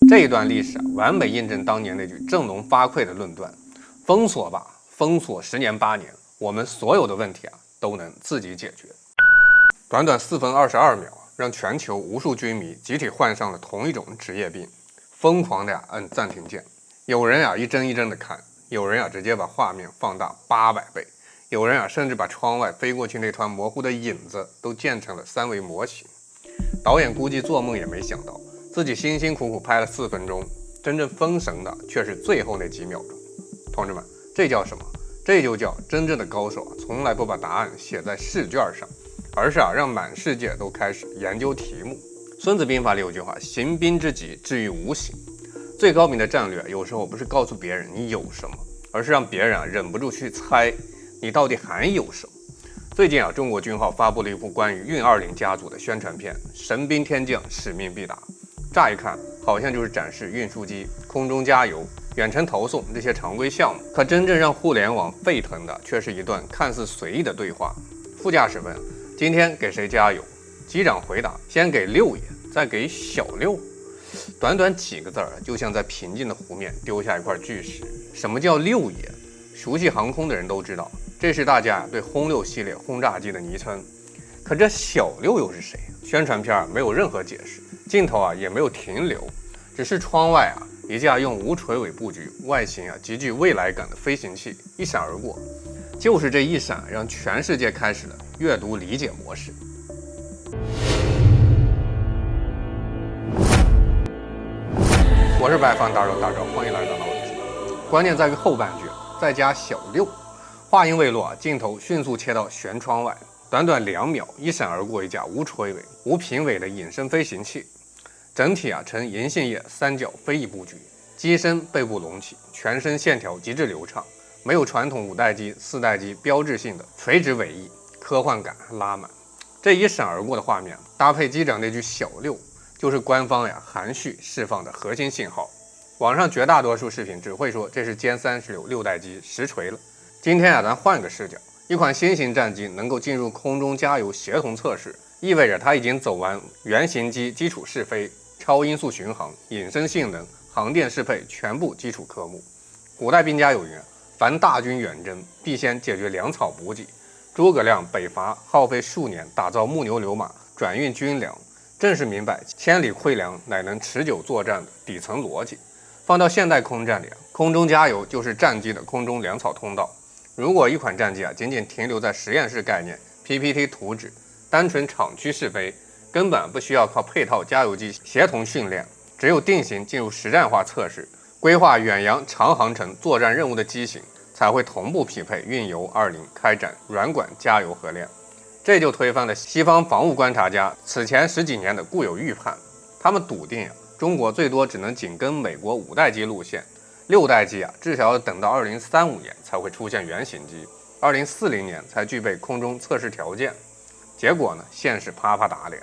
這一段歷史完美印證當年那句振聾發聩的論斷：封鎖吧，封锁10年8年，我們所有的問題都能自己解決。短短4分22秒，讓全球无数軍迷集體患上了同一種職業病，瘋狂的按暫停鍵。有人一帧一帧的看，有人直接把畫面放大800倍，有人甚至把窗外飞過去那团模糊的影子都建成了3维模型。导演估計做夢也沒想到，自己辛辛苦苦拍了4分鐘，真正封神的卻是最後那幾秒鐘。同志們，這叫什麼？這就叫真正的高手從來不把答案寫在試卷上，而是讓滿世界都開始研究題目。孙子兵法裡有句話：行兵之急，至於無形。最高明的戰略，有時候不是告訴別人你有什麼，而是讓別人忍不住去猜你到底還有什麼。最近中國軍號發布了一部關於運20家族的宣傳片，神兵天降，使命必達。乍一看好像就是展示運輸機、空中加油、遠程投送這些常規項目，可真正讓互聯網沸騰的却是一段看似隨意的对話。副駕駛問：今天給誰加油？機長回答：先給六爺，再給小六。短短幾個字就像在平靜的湖面丟下一塊巨石。什麼叫六爺？熟悉航空的人都知道，這是大家對轟6系列轟炸機的昵稱。可這小六又是誰？宣傳片沒有任何解釋，鏡頭也沒有停留，只是窗外一架用無垂尾布局、外形極具未來感的飛行器一閃而過。就是這一閃，讓全世界開始了閱讀理解模式。我是白方大肉，歡迎来到老友记。關鍵在於後半句，再加小六。話音未落，鏡頭迅速切到舷窗外，短短2秒，一閃而過一架無垂尾、無平尾的隱身飛行器。整體呈銀杏葉3角飞翼布局，機身背部隆起，全身線條極致流暢，沒有傳統5代機、4代機標誌性的垂直尾翼，科幻感拉滿。這一閃而過的畫面，搭配機長那句小六，就是官方含蓄釋放的核心信號。網上絕大多數視頻只會說這是殲36 6代機實錘了。今天咱換個視角，一款新型戰機能夠進入空中加油協同測試，意味着它已經走完原型機基礎試飛、超音速巡航、隱身性能、航電適配全部基礎科目。古代兵家有云：凡大軍遠征，必先解決糧草補給。諸葛亮北伐耗費數年打造木牛流馬，轉運軍糧，正是明白千里饋糧乃能持久作戰的底層邏輯。放到現代空戰裡，空中加油就是戰機的空中糧草通道。如果一款戰機僅僅停留在實驗室概念、PPT 圖紙，單純廠區試飛，根本不需要靠配套加油機協同訓練，只有定型進入實戰化測試，規劃遠洋長航程作戰任務的機型，才會同步匹配運油20開展軟管加油合練。這就推翻了西方防務觀察家此前10幾年的固有預判，他們篤定中國最多只能緊跟美國5代機路線，6代機至少要等到2035年才會出現原型機，2040年才具備空中測試條件。結果呢，現實啪啪打臉。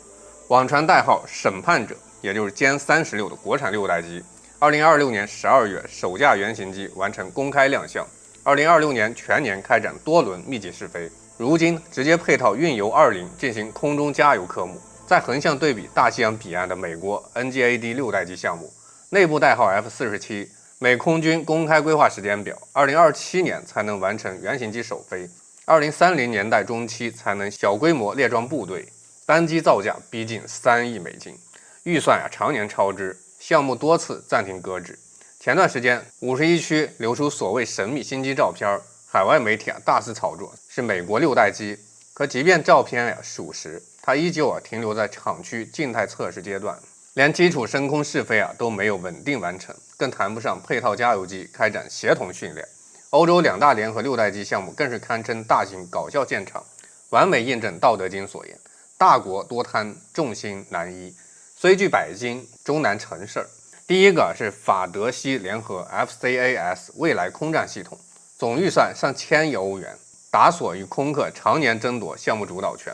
網傳代號審判者，也就是殲36的國產6代機，2026年12月首架原型機完成公開亮相，2026年全年開展多輪密集試飛，如今直接配套運油20進行空中加油科目。再橫向對比大西洋彼岸的美國 NGAD 6代機項目，內部代號 F47， 美空軍公開規劃時間表，2027年才能完成原型機首飛，2030年代中期才能小規模列裝部隊，單機造價逼近3億美金，預算常年超支，項目多次暫停擱置。前段時間51區流出所謂神秘新機照片，海外媒體大肆炒作是美國6代機，可即便照片属實，它依舊停留在厂区靜態測試階段，連基礎升空試飛都沒有穩定完成，更談不上配套加油機開展協同訓練。歐洲2大聯合6代機項目更是堪稱大型搞笑現場，完美印證《道德經》所言：大國多貪，眾心難依，雖具百金，終難成事。第一個是法德西聯合 FCAS 未來空戰系統，總預算上千億歐元，達索與空客常年爭奪項目主導權。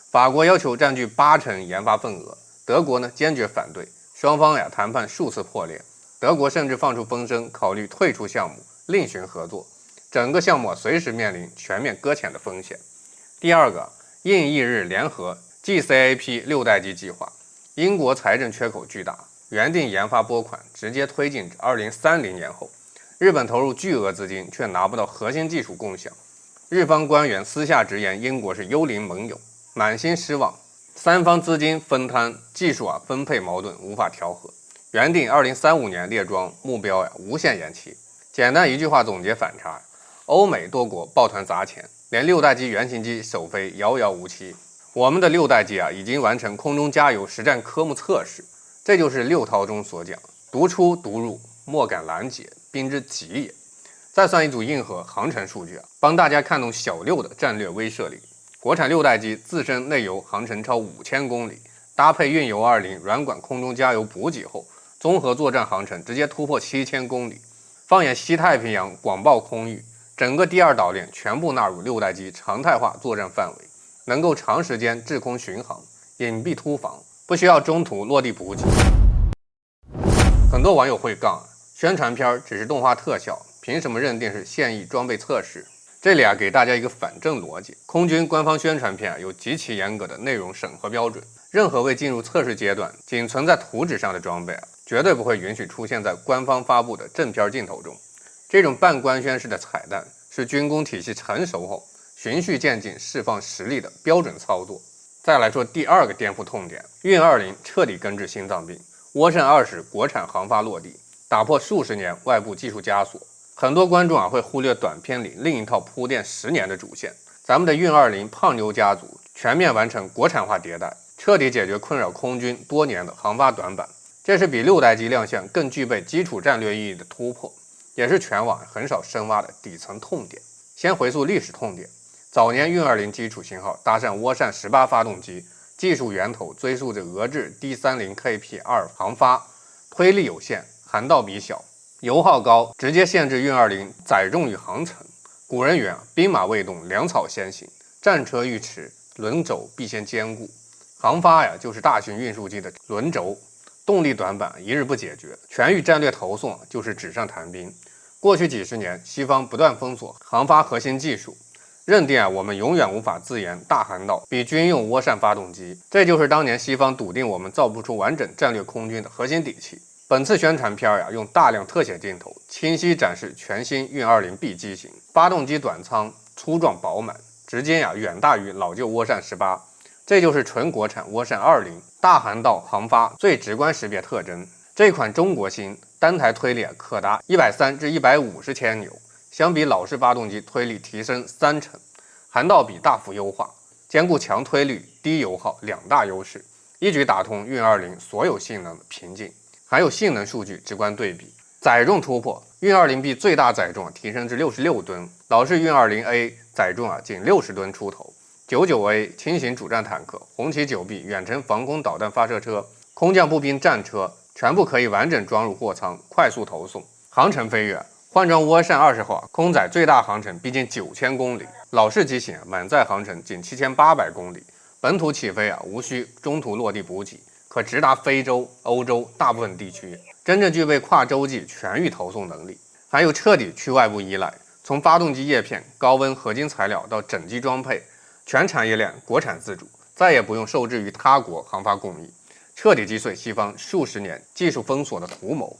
法國要求佔據80%研發份額，德國堅決反對，雙方談判數次破裂，德國甚至放出風聲考慮退出項目，另尋合作，整個項目隨時面臨全面擱淺的風險。第二個，印意日聯合 GCAP 6代機計劃，英國財政缺口巨大，原定研發撥款直接推進至2030年後，日本投入巨額資金卻拿不到核心技術共享。日方官員私下直言英國是幽靈盟友，滿心失望。三方資金分攤、技術分配矛盾無法調和，原定2035年列裝目標無限延期。簡單一句話總結反差：歐美多國抱團砸錢，連6代機原型機首飛遙遙無期。我們的6代機已經完成空中加油實戰科目測試，這就是六韜中所講：獨出獨入，莫敢攔截，兵之極也。再算一組硬核航程數據幫大家看懂小六的戰略威懾力。國產6代機自身內油航程超5000公里，搭配運油20軟管空中加油補給後，綜合作戰航程直接突破7000公里。放眼西太平洋廣袤空域，整個第2島鏈全部納入6代機常態化作戰範圍，能夠長時間制空巡航、隱蔽突防，不需要中途落地補給。很多網友會槓，宣傳片只是動畫特效，憑什麼認定是現役裝備測試？這裡給大家一個反證邏輯：空軍官方宣傳片有極其嚴格的內容審核標準，任何未進入測試階段、僅存在圖紙上的裝備絕對不會允許出現在官方發布的正片鏡頭中。這種半官宣式的彩蛋，是軍工體系成熟後循序漸進釋放實力的標準操作。再來說第2個顛覆痛點：運20徹底根治心臟病，渦扇20國產航發落地，打破數十年外部技術枷鎖。很多觀眾會忽略短片裡另一套鋪墊10年的主線。咱們的運20胖妞家族全面完成國產化迭代，徹底解決困擾空軍多年的航發短板。這是比6代機亮相更具備基礎戰略意義的突破，也是全網很少深挖的底層痛點。先回溯歷史痛點：早年運20基礎型號搭上涡扇18發動機，技術源頭追溯着俄制 D30KP2 航發，推力有限，涵道比小，油耗高，直接限制運20載重與航程。古人云：兵馬未動，糧草先行；戰車欲馳，輪軸必先堅固。航發就是大型運輸機的輪軸。動力短板一日不解決，全域戰略投送就是紙上談兵。過去幾十年，西方不斷封鎖航發核心技術，認定我們永遠無法自研大涵道比軍用渦扇發動機，這就是當年西方篤定我們造不出完整戰略空軍的核心底氣。本次宣傳片用大量特寫鏡頭，清晰展示全新運20B機型，發動機短艙、粗壯飽滿，直徑遠大於老舊渦扇18。這就是純國產渦扇20大涵道航發最直觀識別特徵。這款中國芯單台推力可達130至150千牛，相比老式發動機推力提升30%，涵道比大幅優化，兼顧強推力、低油耗2大優勢，一舉打通運20所有性能的瓶頸。還有性能數據直觀對比，載重突破，運20B最大載重提升至66噸，老式運20A 載重僅60噸出頭。99A 輕型主戰坦克、紅旗 9B 遠程防空導彈發射車、空降步兵戰車全部可以完整裝入貨艙，快速投送。航程飛躍，換裝渦扇20號，空載最大航程逼近9000公里，老式機型滿載航程僅7800公里，本土起飛無需中途落地補給，可直達非洲、歐洲大部分地區，真正具備跨洲際全域投送能力。還有徹底去外部依賴，從發動機葉片、高溫合金材料到整機裝配，全產業鏈國產自主，再也不用受制於他國航發工藝，徹底擊碎西方數十年技術封鎖的圖謀。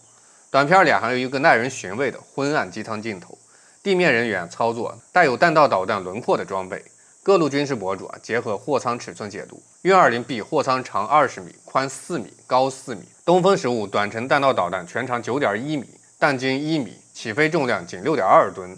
短片裡還有一個耐人尋味的昏暗機艙鏡頭，地面人員操作帶有彈道導彈輪廓的裝備。各路軍事博主結合貨艙尺寸解讀，運20B貨艙長20米，寬4米，高4米。東風15短程彈道導彈全長9.1米，彈筋1米，起飛重量僅6.2噸，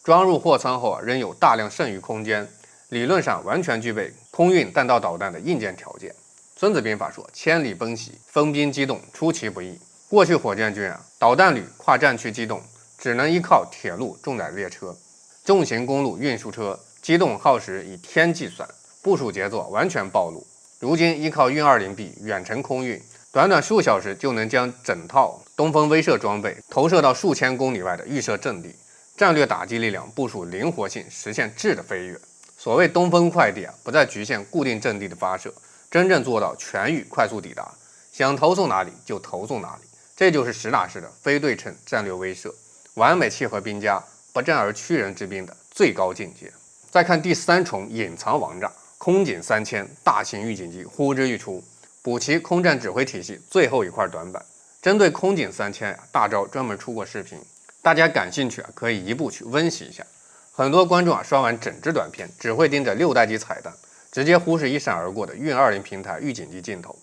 裝入貨艙後仍有大量剩余空間。理論上完全具備空運彈道導彈的硬件條件。孫子兵法說：“千里奔襲，分兵機動，出其不意。”過去火箭軍導彈旅跨戰區機動，只能依靠鐵路重載列車、重型公路運輸車，機動耗時以天計算，部署節奏完全暴露。如今依靠運20B遠程空運，短短數小時就能將整套東風威懾裝備投射到數千公里外的預設陣地，戰略打擊力量部署靈活性，實現質的飛躍。所謂東風快遞不再局限固定陣地的發射，真正做到全域快速抵達，想投送哪裡就投送哪裡。這就是實打實的非對稱戰略威懾，完美契合兵家不戰而屈人之兵的最高境界。再看第3重隱藏王炸，空警3000大型預警機呼之欲出，補齊空戰指揮體系最後一塊短板。針對空警3000大招專門出過視頻，大家感興趣可以一步去溫習一下。很多觀眾刷完整支短片，只會盯着6代機彩蛋，直接忽視一閃而過的運20平台預警機鏡頭。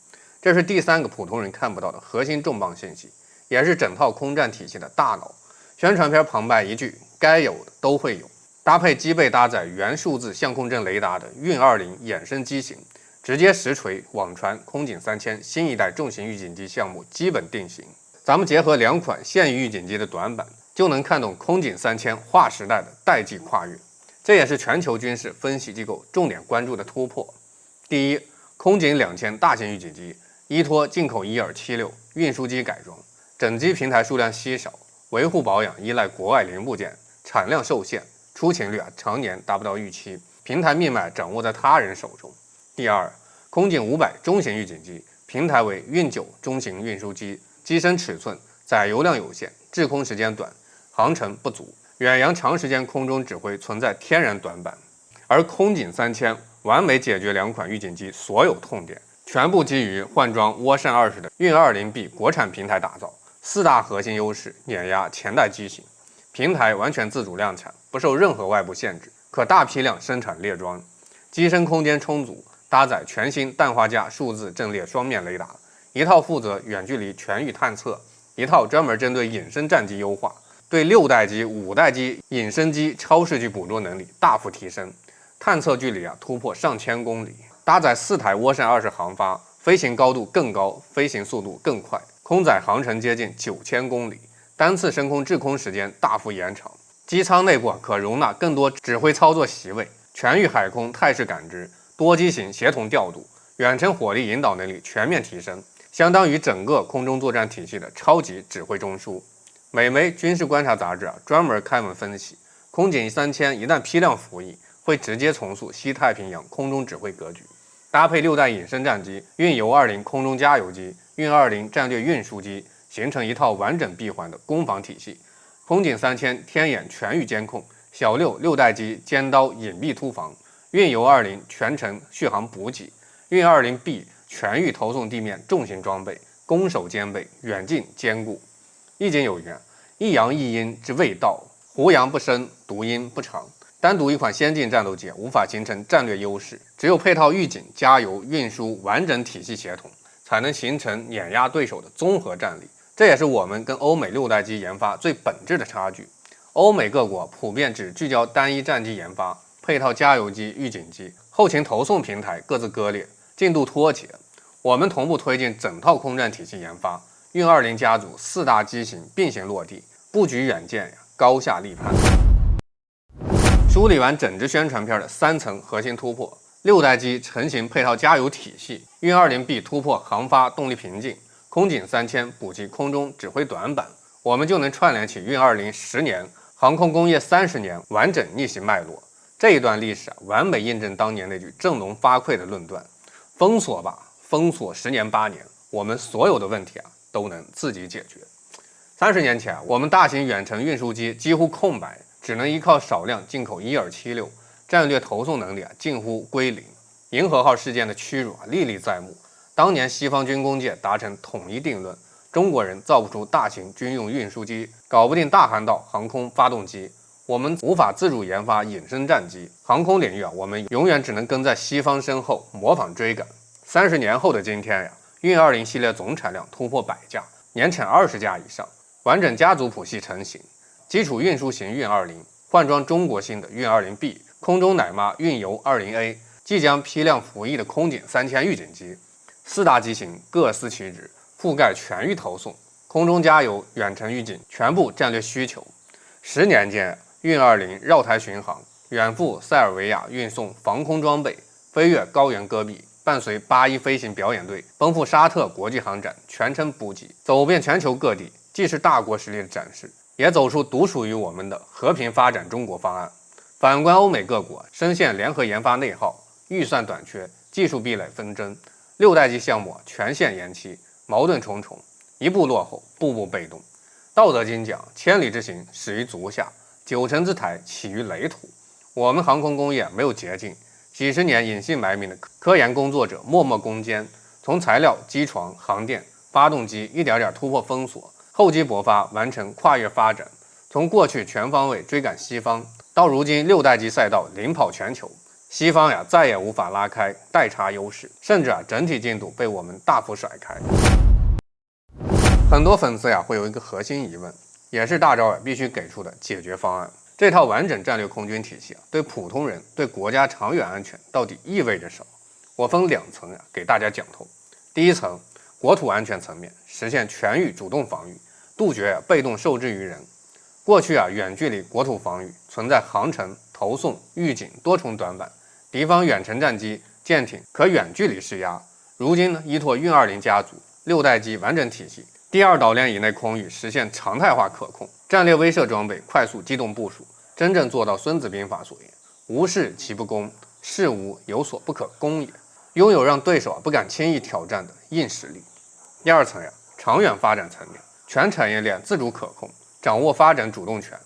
這是第3個普通人看不到的核心重磅信息，也是整套空戰體系的大腦。宣傳片旁白一句該有的都會有，搭配機背搭載原數字相控陣雷達的運20衍生機型，直接實錘網傳空警3000新一代重型預警機項目基本定型。咱們結合2款現役預警機的短板，就能看懂空警3000劃時代的代際跨越。這也是全球軍事分析機構重點關注的突破。第一，空警2000大型預警機依托进口1276運輸機改裝，整機平台數量稀少，維護保養依賴國外零部件，產量受限，出勤率常年達不到預期，平台命脈掌握在他人手中。第二，空警500中型預警機平台為運9中型運輸機，機身尺寸、載油量有限，滯空時間短，航程不足，遠洋長時間空中指揮存在天然短板。而空警3000完美解決2款預警機所有痛點，全部基於換裝涡扇20的運20B 國產平台打造，4大核心優勢碾壓前代機型，平台完全自主量產，不受任何外部限制，可大批量生產列裝，機身空間充足，搭載全新氮化鎵數字陣列雙面雷達，一套負責遠距離全域探測，一套專門針對隱身戰機優化，對6代機、5代機隱身機超視距捕捉能力大幅提升，探測距離突破上千公里，搭載4台渦扇20航發，飛行高度更高，飛行速度更快，空載航程接近9000公里，單次升空滞空時間大幅延長，機艙內部可容納更多指揮操作席位，全域海空態勢感知，多機型協同調度，遠程火力引導能力全面提升，相當於整個空中作戰體系的超級指揮中樞。美媒軍事觀察雜誌專門開文分析，空警3000一旦批量服役，會直接重塑西太平洋空中指揮格局。搭配6代隱身戰機、運油20空中加油機、運20戰略運輸機，形成一套完整閉環的攻防體系。空警3000天眼全域監控，小6代機尖刀隱蔽突防，運油20全程續航補給，運20B 全域投送地面重型裝備，攻守兼備，遠近兼顧。易經有言：一陽一陰之謂道，胡陽不生，獨陰不長。單獨一款先進戰鬥機無法形成戰略優勢，只有配套預警、加油、運輸完整體系協同，才能形成碾壓對手的綜合戰力。這也是我們跟歐美6代機研發最本質的差距。歐美各國普遍只聚焦單一戰機研發，配套加油機、預警機，後勤投送平台各自割裂，進度脫節。我們同步推進整套空戰體系研發，運20家族4大機型並行落地，布局遠見，高下立判。梳理完整支宣傳片的3層核心突破：6代機成型配套加油體系，運20B 突破航發動力瓶頸，空警3000補齊空中指揮短板，我們就能串聯起運20 10年、航空工業30年完整逆襲脈絡。這一段歷史完美印證當年那句振聾發聵的論斷：封鎖吧，封鎖10年8年，我們所有的問題都能自己解決。30年前，我們大型遠程運輸機幾乎空白，只能依靠少量進口1276，戰略投送能力近乎歸零。銀河號事件的屈辱歷歷在目。當年西方軍工界達成統一定論，中國人造不出大型軍用運輸機，搞不定大航道航空發動機，我們無法自主研發隱身戰機。航空領域我們永遠只能跟在西方身後模仿追趕。30年後的今天運20系列總產量突破100架，年產20架以上，完整家族譜系成型。基礎運輸型運20，換裝中國新的運20B，空中奶媽運油20A，即將批量服役的空警3000預警機，4大機型各司其職，覆蓋全域投送、空中加油、遠程預警全部戰略需求。10年間，運20繞台巡航，遠赴塞爾維亞運送防空裝備，飛越高原戈壁，伴隨81飛行表演隊奔赴沙特國際航展，全程補給，走遍全球各地，既是大國實力的展示，也走出獨屬於我們的和平發展中國方案。反觀歐美各國，深陷聯合研發內耗，預算短缺，技術壁壘紛爭，6代機項目全線延期，矛盾重重，一步落後，步步被動。道德經講：千里之行，始於足下；9層之台，起於壘土。我們航空工業沒有捷徑，幾十年隱姓埋名的科研工作者默默攻堅，從材料、機床、航電發動機一點點突破封鎖，厚積薄發，完成跨越發展。從過去全方位追趕西方，到如今6代機賽道領跑全球，西方再也無法拉開代差優勢，甚至整體進度被我們大幅甩開。很多粉絲會有一個核心疑問，也是大钊必須給出的解決方案。這套完整戰略空軍體系對普通人、對國家長遠安全到底意味着什麼？我分2層給大家講透。第一層，國土安全层面，實現全域主動防禦，杜絕被動受制於人。過去遠距離國土防禦存在航程、投送、預警多重短板，敵方遠程戰機、艦艇可遠距離施壓。如今依托運20家族6代機完整體系，第2島鏈以內空域實現常態化可控，戰略威懾裝備快速機動部署，真正做到《孫子兵法》所言：無事其不攻，事無有所不可攻也。擁有讓對手不敢輕易挑戰的硬實力。第2層長遠發展層面，全產業鏈自主可控，掌握發展主動權。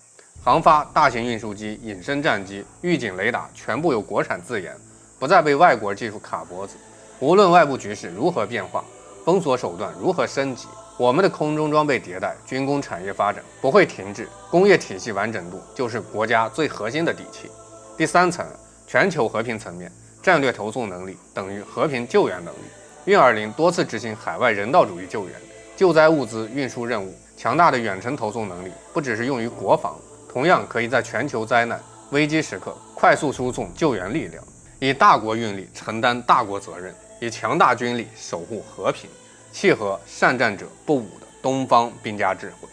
航發、大型運輸機、隱身戰機、預警雷達全部由國產自研，不再被外國技術卡脖子。無論外部局勢如何變化，封鎖手段如何升級，我們的空中裝備迭代、軍工產業發展不會停滯。工業體系完整度就是國家最核心的底氣。第3層全球和平層面，戰略投送能力等於和平救援能力。運20多次執行海外人道主義救援、救災物資運輸任務，強大的遠程投送能力不只是用於國防，同樣可以在全球災難危機時刻快速輸送救援力量，以大國運力承擔大國責任，以強大軍力守護和平，契合善戰者不武的東方兵家智慧。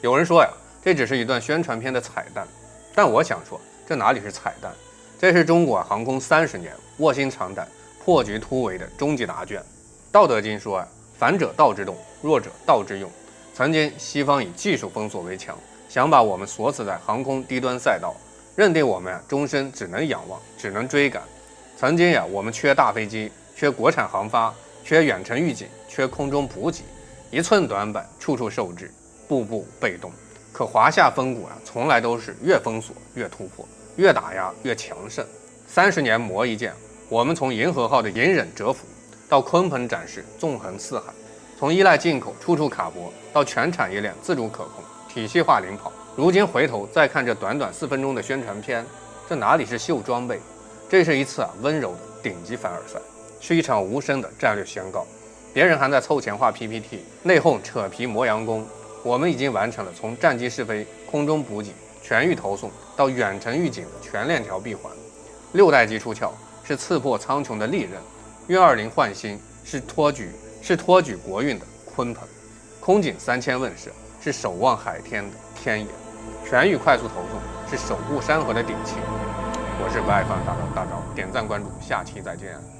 有人說這只是一段宣傳片的彩蛋，但我想说，這哪裡是彩蛋？這是中國航空30年臥薪嘗膽、破局突圍的終極答卷。道德經說反者道之動，弱者道之用。曾經西方以技術封鎖為強，想把我們鎖死在航空低端賽道，認定我們終身只能仰望，只能追趕。曾經我們缺大飛機，缺國產航發，缺遠程預警，缺空中補給，一寸短板，處處受制，步步被動。可華夏风骨從來都是越封鎖越突破，越打壓越強盛。30年磨一劍，我們從銀河號的隱忍蟄伏，到鯤鵬展翅縱橫四海，從依賴進口處處卡脖，到全產業鏈自主可控、體系化領跑。如今回頭再看這短短4分鐘的宣傳片，這哪裡是秀裝備？這是一次溫柔的頂級凡爾賽，是一場無聲的戰略宣告。別人還在湊錢畫 PPT， 內訌扯皮磨洋工，我們已經完成了從戰機試飛、空中補給、全域投送到遠程預警的全鏈條閉環。6代機出鞘，是刺破蒼穹的利刃；運20換新，是托舉國運的鯤鵬；空警3000問世，是守望海天的天眼；全域快速投送，是守護山河的底氣。我是不愛放大钊，点讚關注，下期再見。